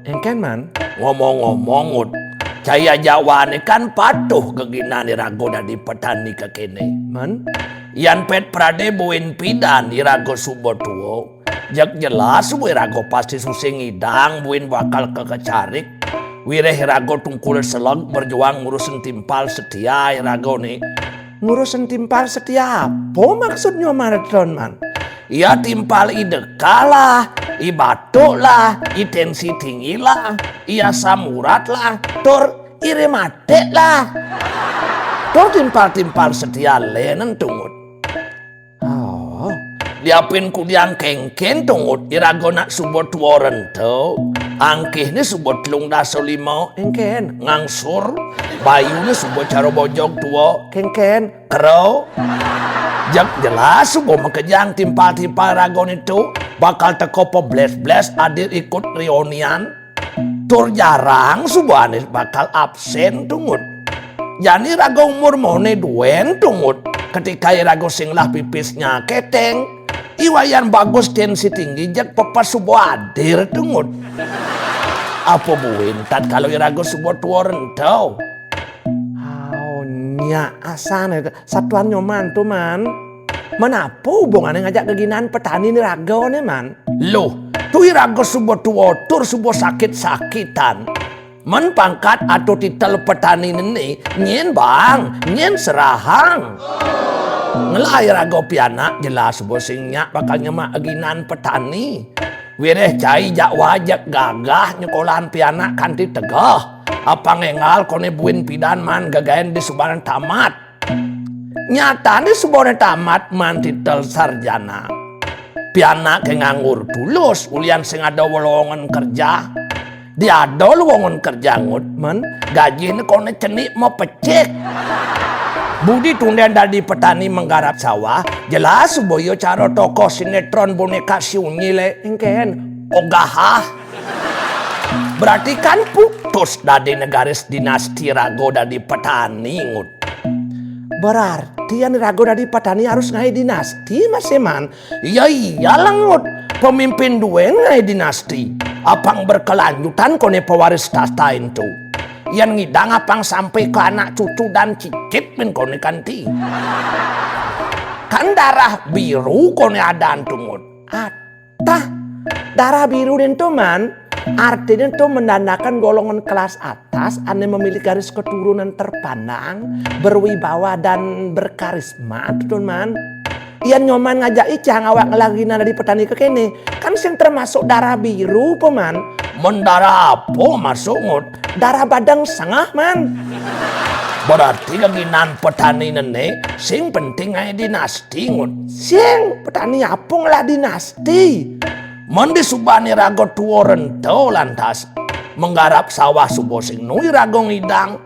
Engken man. Ngomong-ngomong Ut, Jaya Jawa ni kan patuh keginani rago dari petani kekene. Man. Yan pet prade buin pidan irago subo tuo. Jak jelas buin rago pasti susing idang buin bakal kekecarik. Wireh irago tungkul selag berjuang ngurusin timpal setia irago nih. Ngurusin timpal setia apa maksudnya Maratron man? Ya timpal ideka lah, i batuk lah, i tensi tinggi lah, iya samurat lah, tur ire mate lah. Tur timpal-timpal setia lenen tungut. Oh, Diapin kudiang kengken tungut, irago nak subot woren tau. Angkih ni subot lung daso limo, engken. ngangsur, bayu ni subot caro bojog tuo, Kengken. kerau. Jak jelas subuh mengkejang timpal-timpal ragon itu bakal teko bles-bles adir ikut reunian. Tur jarang subuh anis bakal absen tungut. Jani rago umur mone duen tungut. Ketika rago singlah pipisnya keteng. Iwayan bagus tensi tinggi jak papa subuh adir tungut. Apa buin tat kalau rago subuh tua rentau. Nya asane satuan nyoman tuh man. Menapa hubungannya ngajak keginaan petani ni rago nih man? Loh, tuh rago subuh tua tur subuh sakit-sakitan. Men pangkat atau titel petani ini nyen bang, nyen serahang. Ngelai rago pianak jelas subuh singnya bakal nyemak keginaan petani. Wireh cai jak wajak gagah nyekolahan pianak kanti tegah. Apa ngengal kone buin pidan man gagain di subaran tamat. Nyata di subaran tamat man titel sarjana. Piana ke nganggur tulus ulian sing ada lowongan kerja. Dia ada lowongan kerja ngut man gaji ini kone cenik mau pecek. Budi tundian dari petani menggarap sawah jelas boyo caro toko sinetron boneka siunyi le engken ogahah. Berarti kan putus dari negaris dinasti rago dari petani ngut. Berarti yang rago dari petani harus ngai dinasti mas Eman. Iya iyalah ngut. Pemimpin dua ngai dinasti. Apang berkelanjutan kone pewaris tahta itu. Yang ngidang apang sampai ke anak cucu dan cicit min kone kanti. Kan darah biru kone ada antungut. Atah darah biru itu man. Artinya itu menandakan golongan kelas atas ane memiliki garis keturunan terpandang, berwibawa dan berkarisma tuh man. Ian nyoman ngajak icah ngawak ngelagina dari petani ke kene kan yang termasuk darah biru peman. Mendarah apa masuk ngut? Darah badang sengah man. Berarti keginan petani nenek sing penting ay dinasti ngut. Sing petani apung lah dinasti. Mendi subani rago tuo rentau lantas menggarap sawah subuh sing nui rago ngidang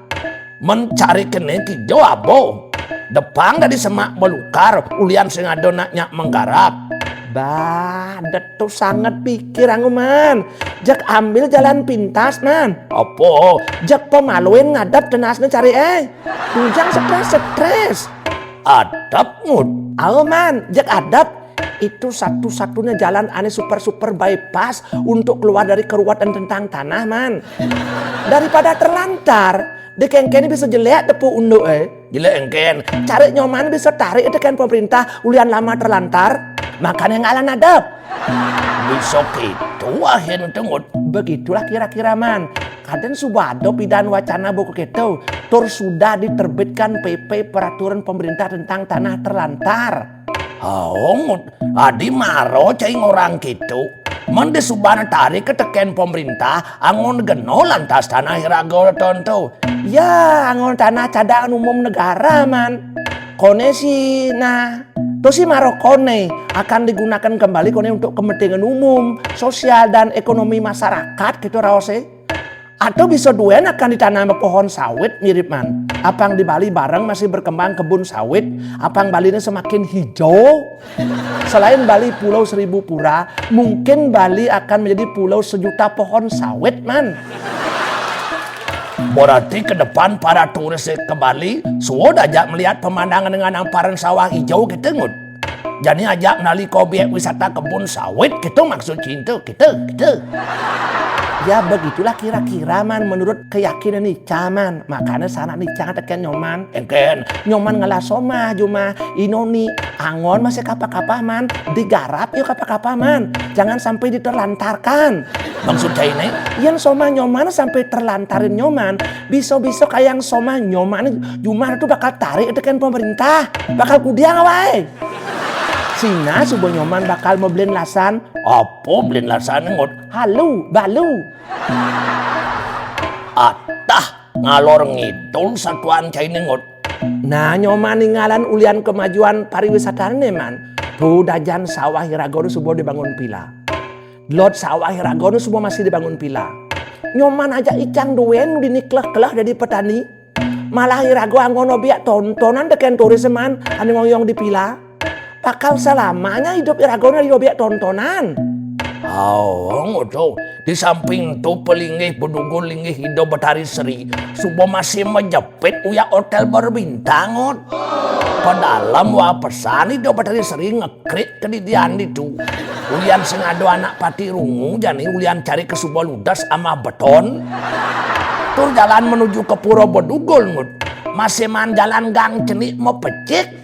mencari kene kijau abo depang dari semak belukar ulian sing adonaknya menggarap. Bah, detu sangat pikir aku man. Jak ambil jalan pintas man. Apa? Jak pemaluin ngadap tenasnya cari Tujang stres. Adap ngut. Man, jak adap. Itu satu-satunya jalan aneh super bypass untuk keluar dari keruatan tentang tanah man. Daripada terlantar, dekengken bisa jelek depu unduk Jelek engken. Cari nyoman bisa tarik dekan pemerintah ulian lama terlantar. Makanya ngalan adab. Bisa gitu akhirnya tengut. Begitulah kira-kira man. Kadang subado pidan wacana buku gitu. Tur sudah diterbitkan PP peraturan pemerintah tentang tanah terlantar. Ngut, adi maro cai orang gitu. Mende subana tarik keteken pemerintah angon geno lantas tanah irago tonto. Ya angon tanah cadangan umum negara man. Kone si nah to si maro kone akan digunakan kembali kone untuk kepentingan umum, sosial dan ekonomi masyarakat gitu raose. Atau bisa duen akan ditanam pohon sawit mirip man. Apang di Bali bareng masih berkembang kebun sawit. Apang Bali ini semakin hijau. Selain Bali pulau 1000 pura, mungkin Bali akan menjadi pulau 1.000.000 pohon sawit man. Berarti ke depan para turis ke Bali sudah ajak melihat pemandangan dengan hamparan sawah hijau gitu ngut. Jadi ajak nali ke obyek wisata kebun sawit gitu maksud cinta gitu. Ya begitulah kira-kira man menurut keyakinan Ica man. Makanya sana Ica teken nyoman. Engken nyoman ngalah soma cuma inoni angon masih kapah-kapah man. Digarap yuk kapah-kapah man. Jangan sampai diterlantarkan. Maksud cai ini? Yang soma nyoman sampai terlantarin nyoman. Bisa-bisa kayak yang soma nyoman cuma itu bakal tarik teken pemerintah. Bakal kudiang wae. Sina subuh nyoman bakal mau beliin lasan. Apa beliin lasan ngot? Halu, balu. Atah ngalor ngidul satuan cai ngot. Nah nyoman ningalan ulian kemajuan pariwisata nih man. Tuh dajan sawah Hiragono subuh dibangun pila. Lot sawah Hiragono subuh masih dibangun pila. Nyoman aja icang duen dinikleh-kleh dari petani. Malah Hirago anggono biak tontonan teken turis man ane ngoyong di pila. Bakal selamanya hidup Hiragono di obyek tontonan. Oh, ngono. Di samping tu pelingih bedugul lingih hidup Betari Seri, subuh masih menjepit uya hotel berbintang ngot. Pedalam wa pesan hidup Betari Seri ngekrik kedidian itu. Ulian sengado anak pati rungu jani ulian cari ke subuh ludas ama beton. Tur jalan menuju ke Puro Bedugul ngot. Masih man jalan gang cenik mau pecik.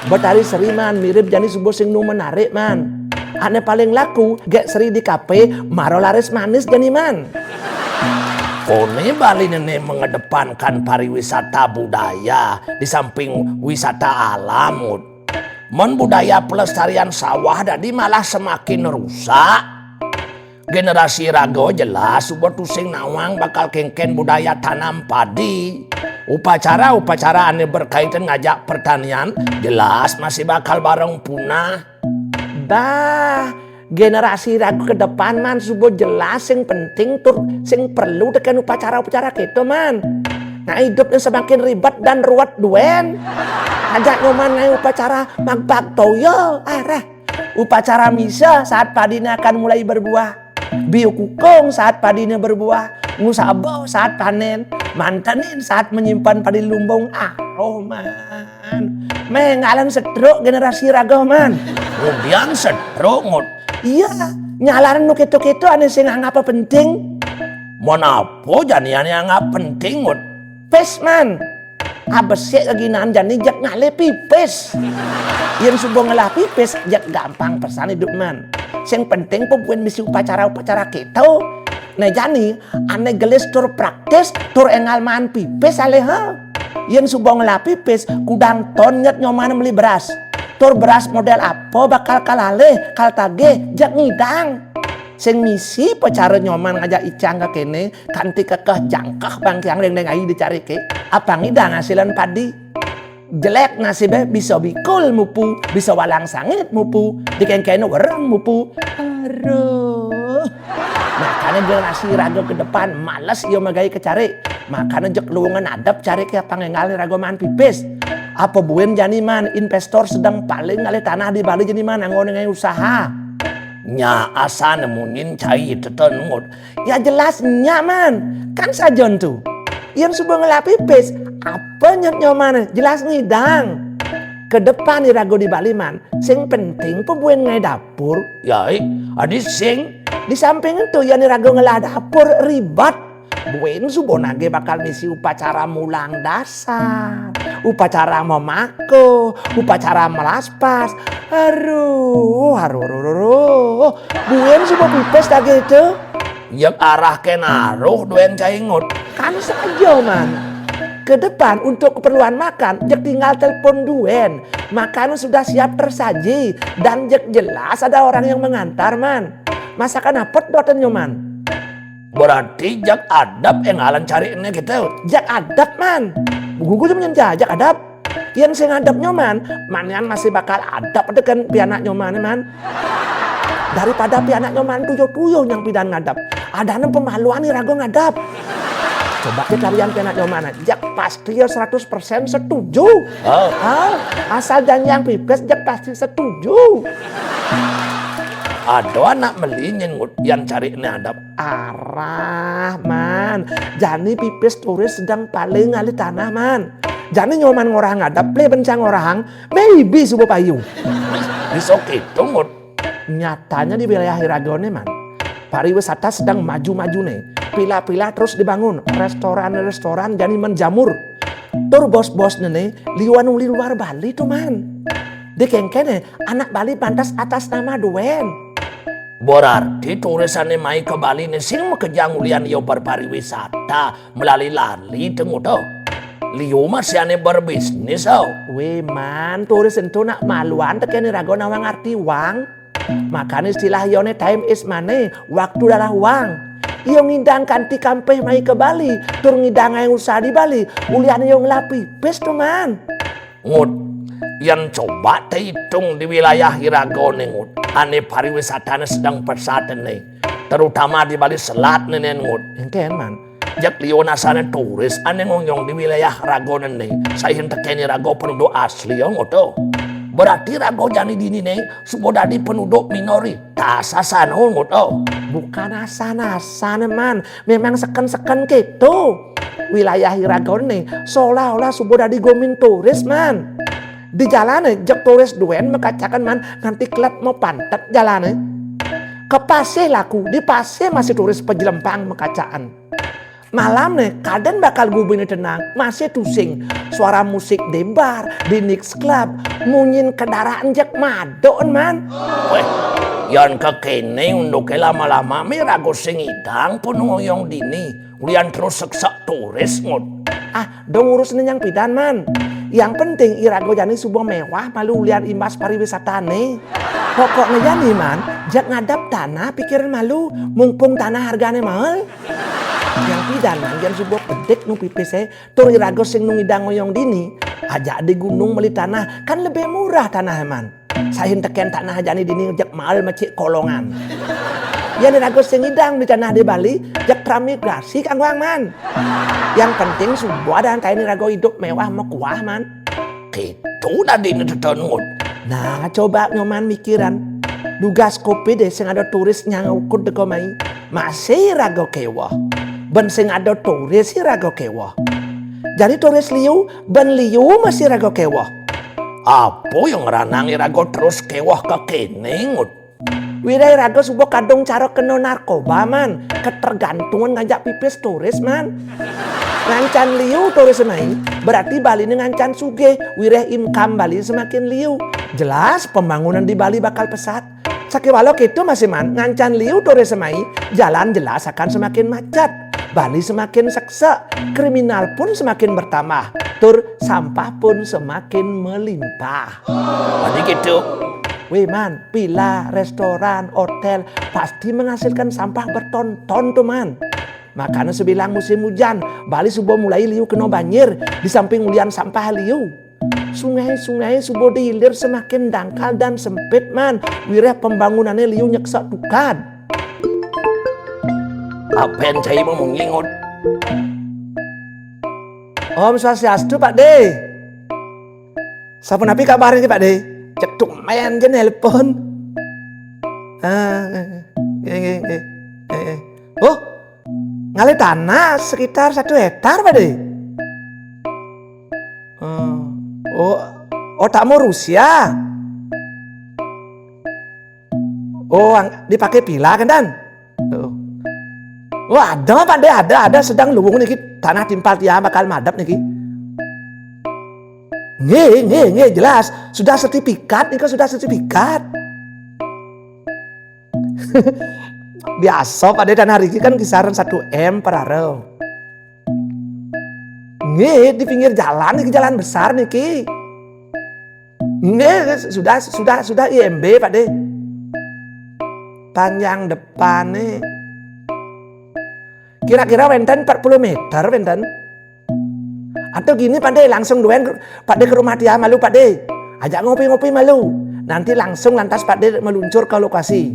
Betari Seri man mirip jani subuh sing nu menarik man. Ane paling laku gek Seri di kafe maro laris manis jani man. Kone Bali nenek mengedepankan pariwisata budaya di samping wisata alam. Men budaya pelestarian sawah tadi malah semakin rusak. Generasi Rago jelas subuh tusing nawang bakal kengken budaya tanam padi. Upacara-upacara ane berkaitan ngajak pertanian jelas masih bakal bareng punah. Bah, generasi Rago ke depan man subuh jelas sing penting tur sing perlu tekan upacara-upacara gitu man. Nah hidupnya semakin ribet dan ruwet duen. Ajak nyoman ngai upacara magbag toyo arah. Upacara misa saat padinya akan mulai berbuah. Biu kukong saat padinya berbuah. Ngusabo saat panen. Mantanin saat menyimpan padi lumbung. Man. Mengalan setruk generasi Rago man. Kemudian setruk ngot. Iya, nyalaran nu keto-keto ane sing anggap penting. Monapo janian yang nggak penting ngot. Pes man. Abesek kaginaan jani jak ngale pipes. Yang subuh ngalah pipes jak gampang pesan hidup man. Sing penting pembuat misi upacara-upacara keto. Nah jani ane gelis tur praktis tur engal man pipes aleha. Yang subuh ngalah pipes kudang ton nyet nyoman beli beras. Tur beras model apa bakal kalale kal tage jak ngidang. Sing misi pacara nyoman ngajak icang ke kene kanti kekeh jangkah bangkiang deng-deng ai dicari ke apa ngidang hasilan padi. Jelek nasibnya bisa bikul mupu, bisa walang sangit mupu, dikengkeno gerang mupu. Aduh. Makanya generasi Rago ke depan males iyo magai kecari. Makanya jek luwungan adab cari ke apa ngengali Rago man pipis. Apa buen jani man investor sedang paling ngali tanah di Bali jani man anggo ngai usaha. Nya asa nemuin cai teten ngot. Ya jelas nyaman. Kan sajon tuh. Yang subuh ngelapipis apa nyoman jelas ngidang. Ke depan di Rago di Bali man. Sing penting pebuen ngai dapur. Yai, adi sing Di samping itu yang Rago ngelah dapur ribet. Buen subuh nage bakal misi upacara mulang dasar, upacara memako, upacara melaspas. Aduh. Buen subuh pipes lagi itu. yang arah ke naruh duen cai ngot. Kan saja man. Ke depan untuk keperluan makan, jek tinggal telepon duen. Makanan sudah siap tersaji dan jek jelas ada orang yang mengantar man. Masakan apa doten nyoman? Berarti jak adab yang ngalan cari ini gitu. Jak adab man. Gugu cuma jak adab. Yang sing adab nyoman, manian masih bakal adab dengan pianak nyoman man. Daripada pianak nyoman tuyo-tuyo yang pidan ngadap. Ada pemaluan nih Rago ngadap. Coba kita kalian pianak nyoman, jak pasti ya 100% setuju. Asal dan yang pipes jak pasti setuju. Ada anak melinyin yang cari ini adab. Arah man, jani pipis turis sedang paling ngali tanah man. Jani nyoman ngorang ngadap, play bencang orang, maybe subuh payu. Besok itu ngut. Nyatanya di wilayah Hiragone man, pariwisata sedang maju-maju nih. Pila-pila terus dibangun, restoran-restoran jadi menjamur. Tur bos-bos nih, liuan uli luar Bali tuh man. Di kengkene, anak Bali pantas atas nama Duen. Berarti tulisannya mai ke Bali nih sing mekejang ulian yo berpariwisata melalui lali tengok tuh. Liu masih ane berbisnis tau. Weh man, turis itu nak maluan tekeni rago nawang arti wang. Makanya istilah yone time is money, waktu adalah uang. Iyo ngidang kanti kampeh mai ke Bali, tur ngidang yang usaha di Bali, ulian yang ngelapi, best tuh man. Ngut, yang coba terhitung di wilayah Irago nih ngut. Ane pariwisatanya sedang pesat nih. Terutama di Bali Selat nih ngut. Engken man. Jak liona sana turis ane ngongyong di wilayah Ragonan nih. Saya tekeni Rago penduduk asli yang ngoto. Berarti Rago jani dini nih sudah di penduduk minoritas asana ngoto. Bukan asan-asan man, memang seken-seken gitu. Wilayah Rago nih seolah-olah sudah digomin turis man. Di jalan nih jak turis duen mekacakan man nganti kelap mau pantat jalan nih. Ke pasir laku, di pasir masih turis penjelempang mekacaan. Malam nih, kadang bakal gubini tenang, masih tusing. Suara musik di bar, di Nix Club, munyin kendaraan jak madon man. Weh, yang kekene untuk lama-lama mi Rago sing idang pun ngoyong dini. Ulian terus seksak turis ngut. Ah, dong urus yang pidan man. Yang penting Irago jani sebuah mewah malu lihat imbas pariwisata nih. Pokoknya jani man, jak ngadap tanah pikiran malu, mumpung tanah harganya mahal. Yang pidan man, yang sebuah pedek nu pipis tur Irago sing nu ngidang ngoyong dini, aja di gunung beli tanah, kan lebih murah tanah man. Sahin teken tanah jani dini jak mahal macik kolongan. Yang Irago sing ngidang di tanah di Bali, jak transmigrasi kang wang man. Yang penting sebuah dan kain Irago hidup mewah mekuah man. Gitu dah dini tetenut. Nah coba nyoman mikiran, dugas kopi deh sing ada turis yang ukur dekomai, masih Irago kewah. Ben sing ada turis si Irago kewah. Jadi turis liu, ben liu masih Irago kewah. Apa yang ranang Irago terus kewah ke kene ngut? Wirai Irago sebuah kadung cara kena narkoba man, ketergantungan ngajak pipis turis man. Ngancan liu turis semai, berarti Bali ini ngancan suge, wireh income Bali semakin liu. Jelas pembangunan di Bali bakal pesat. Sakiwalo gitu masih man, ngancan liu turis semai, jalan jelas akan semakin macet. Bali semakin seksa, kriminal pun semakin bertambah, tur sampah pun semakin melimpah. Jadi gitu. Weh man, villa, restoran, hotel pasti menghasilkan sampah berton-ton tuh man. Makanya sebilang musim hujan, Bali subuh mulai liu kena banjir, di samping ulian sampah liu. Sungai-sungai subuh dihilir semakin dangkal dan sempit man, wireh pembangunannya liu nyeksa tukan. Apa yang saya mau mengingat? Om Swastiastu Pak De. Siapa napi kabarin Pak De? Cetuk main je nelpon. Oh, ngalih tanah sekitar 1 hektar Pak De. Oh tak mau Rusia. Oh, dipakai pila kan Dan? Oh ada Pak De, ada sedang luwung nih tanah timpal tiang bakal madap nih. Nge jelas sudah sertifikat nih, sudah sertifikat. Biasa Pak De tanah hari ini kan kisaran 1 M per arel. Di pinggir jalan nih, jalan besar nih ki. Sudah IMB Pak De. Panjang depan nih. Kira-kira wenten 40 meter wenten. Atau gini Pak De, langsung duen Pak De ke rumah dia malu Pak De. Ajak ngopi-ngopi malu. Nanti langsung lantas Pak De meluncur ke lokasi.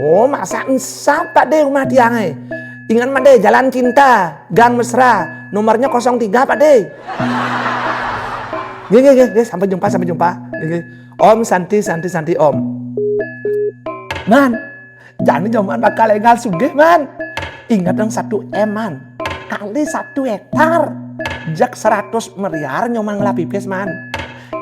Oh masa ensap Pak De rumah dia nih. Ingat Pak De, Jalan Cinta, Gang Mesra, nomornya 03 Pak De. Gini, sampai jumpa. Gini. Om Santi Om. Man, jangan jaman bakal legal sugih man. Ingat yang 1 M man, kali 1 hektar, jak 100 miliar nyomang lapipis man.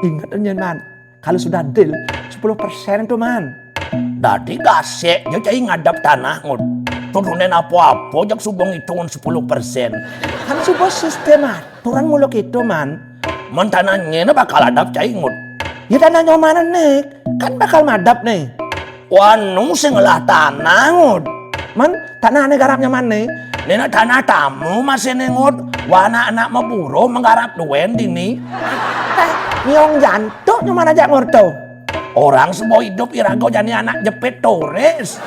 Ingat aja man, kalau sudah deal 10% tuh man. Dadi gasek yo cai ngadap tanah ngut. Turunen apa-apa jak subong hitungan 10%. Kan sebuah sistem aturan muluk itu man. Men tanahnya bakal adap cai ngut. Ya tanahnya mana nih? Kan bakal madap nih. Wanu sing ngelah tanah ngut. Man, tanah negarapnya mana? Nena tanah tamu masih nengut. Wana anak maburo menggarap duen dini. Nyong jantung nyaman aja ngorto. Orang semua hidup irago jadi anak jepit tores.